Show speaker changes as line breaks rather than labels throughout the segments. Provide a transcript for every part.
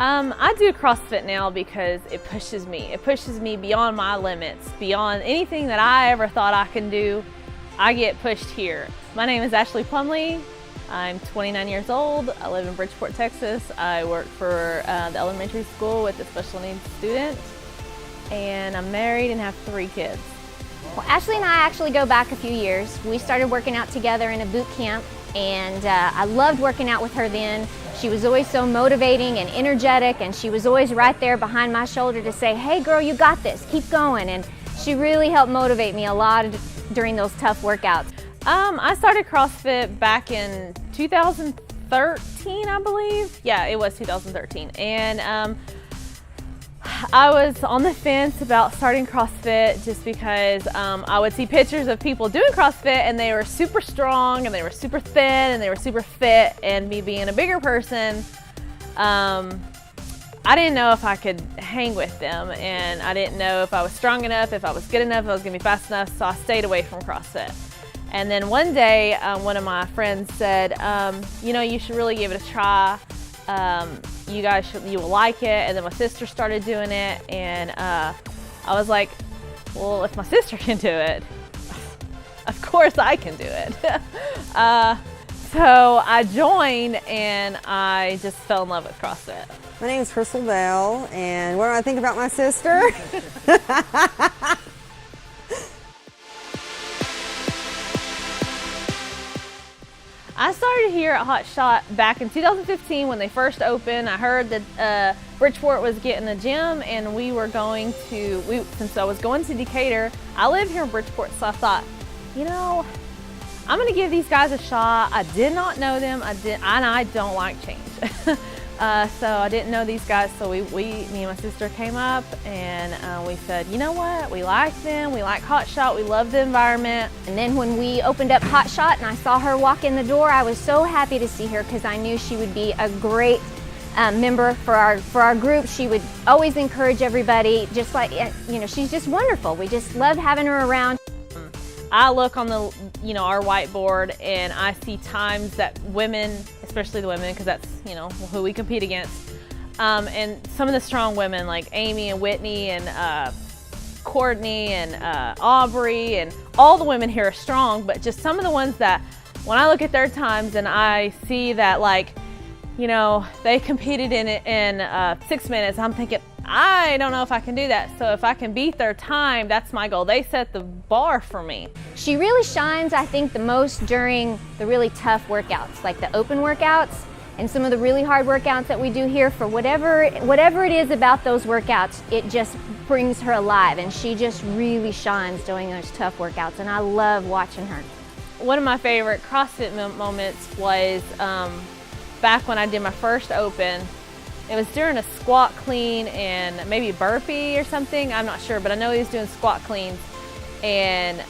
I do CrossFit now because it pushes me. It pushes me beyond my limits, beyond anything that I ever thought I can do. I get pushed here. My name is Ashley Plumlee. I'm 29 years old. I live in Bridgeport, Texas. I work for the elementary school with a special needs student, and I'm married and have 3 kids.
Well, Ashley and I actually go back a few years. We started working out together in a boot camp, and I loved working out with her then. She was always so motivating and energetic, and she was always right there behind my shoulder to say, "Hey girl, you got this, keep going." And she really helped motivate me a lot during those tough workouts.
I started CrossFit back in 2013, I believe. Yeah, it was 2013. And I was on the fence about starting CrossFit just because I would see pictures of people doing CrossFit and they were super strong and they were super thin and they were super fit, and me being a bigger person, I didn't know if I could hang with them, and I didn't know if I was strong enough, if I was good enough, if I was gonna be fast enough, so I stayed away from CrossFit. And then one day, one of my friends said, you know, you should really give it a try. You will like it. And then my sister started doing it, and I was like, well, if my sister can do it, of course I can do it. So I joined, and I just fell in love with CrossFit.
My name is Krystal and what do I think about my sister?
I started here at Hotshot back in 2015 when they first opened. I heard that Bridgeport was getting a gym, and we were going to, since I was going to Decatur, I live here in Bridgeport, so I thought, you know, I'm gonna give these guys a shot. I did not know them, and I don't like change. So I didn't know these guys, so me and my sister came up, and we said, you know what, we like them, we like Hotshot, we love the environment.
And then when we opened up Hotshot and I saw her walk in the door, I was so happy to see her because I knew she would be a great member for our group. She would always encourage everybody, just like, you know, she's just wonderful. We just love having her around.
I look on the, you know, our whiteboard, and I see times that women, especially the women, because that's, you know, who we compete against, and some of the strong women like Amy and Whitney and Courtney and Aubrey, and all the women here are strong, but just some of the ones that when I look at their times and I see that, like, you know, they competed in 6 minutes, I'm thinking, I don't know if I can do that. So if I can beat their time, that's my goal. They set the bar for me.
She really shines, I think, the most during the really tough workouts, like the open workouts and some of the really hard workouts that we do here. For whatever it is about those workouts, it just brings her alive, and she just really shines during those tough workouts, and I love watching her.
One of my favorite CrossFit moments was back when I did my first open. It was during a squat clean and maybe burpee or something, I'm not sure, but I know he was doing squat cleans, and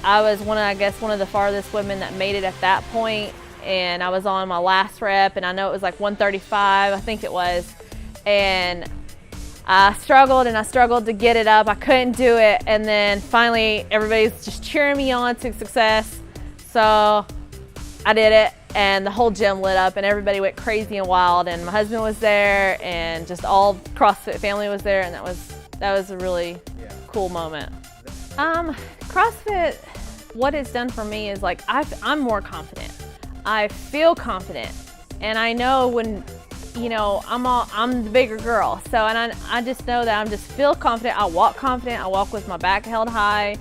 I was one of the farthest women that made it at that point, and I was on my last rep, and I know it was like 135, I think it was, and I struggled to get it up. I couldn't do it, and then finally everybody's just cheering me on to success, so I did it. And the whole gym lit up, and everybody went crazy and wild, and my husband was there, and just all CrossFit family was there, and that was a really cool moment. CrossFit, what it's done for me is, like, I'm more confident. I feel confident, and I know when, you know, I'm the bigger girl, so, and I just know that I'm just feel confident. I walk confident. I walk with my back held high,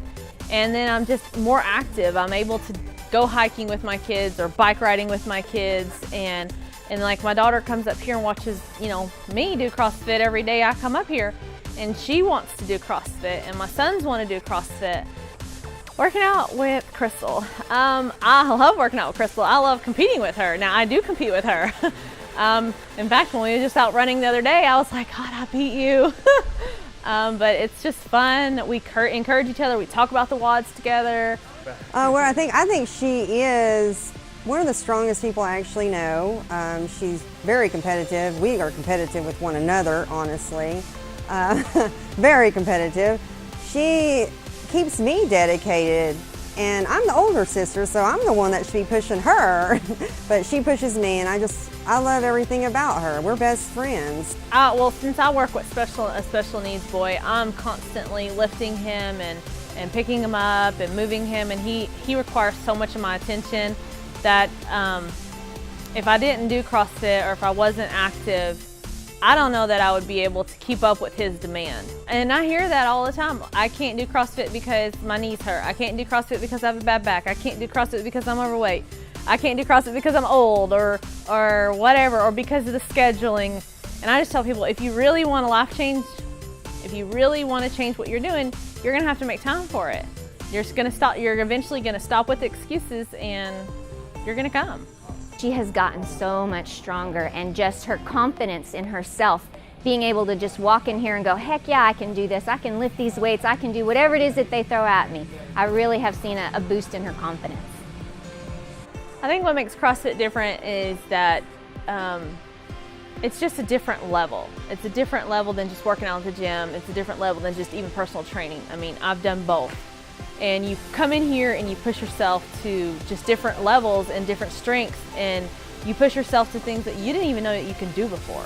and then I'm just more active. I'm able to go hiking with my kids or bike riding with my kids, and like my daughter comes up here and watches, you know, me do CrossFit every day. I come up here and she wants to do CrossFit, and my sons want to do CrossFit. Working out with Krystal. I love working out with Krystal. I love competing with her. Now I do compete with her. In fact, when we were just out running the other day, I was like, God, I beat you. But it's just fun. We encourage each other. We talk about the WODs together.
Well, I think she is one of the strongest people I actually know. She's very competitive. We are competitive with one another, honestly. Very competitive. She keeps me dedicated, and I'm the older sister, so I'm the one that should be pushing her, but she pushes me, and I love everything about her. We're best friends.
Well, since I work with a special needs boy, I'm constantly lifting him and picking him up and moving him, and he requires so much of my attention that if I didn't do CrossFit or if I wasn't active, I don't know that I would be able to keep up with his demand. And I hear that all the time. I can't do CrossFit because my knees hurt. I can't do CrossFit because I have a bad back. I can't do CrossFit because I'm overweight. I can't do CrossFit because I'm old or whatever, or because of the scheduling. And I just tell people, if you really want a life change, if you really want to change what you're doing, you're gonna have to make time for it. You're eventually gonna stop with excuses and you're gonna come.
She has gotten so much stronger, and just her confidence in herself, being able to just walk in here and go, heck yeah, I can do this, I can lift these weights, I can do whatever it is that they throw at me. I really have seen a boost in her confidence.
I think what makes CrossFit different is that it's just a different level. It's a different level than just working out at the gym. It's a different level than just even personal training. I mean, I've done both. And you come in here and you push yourself to just different levels and different strengths, and you push yourself to things that you didn't even know that you could do before.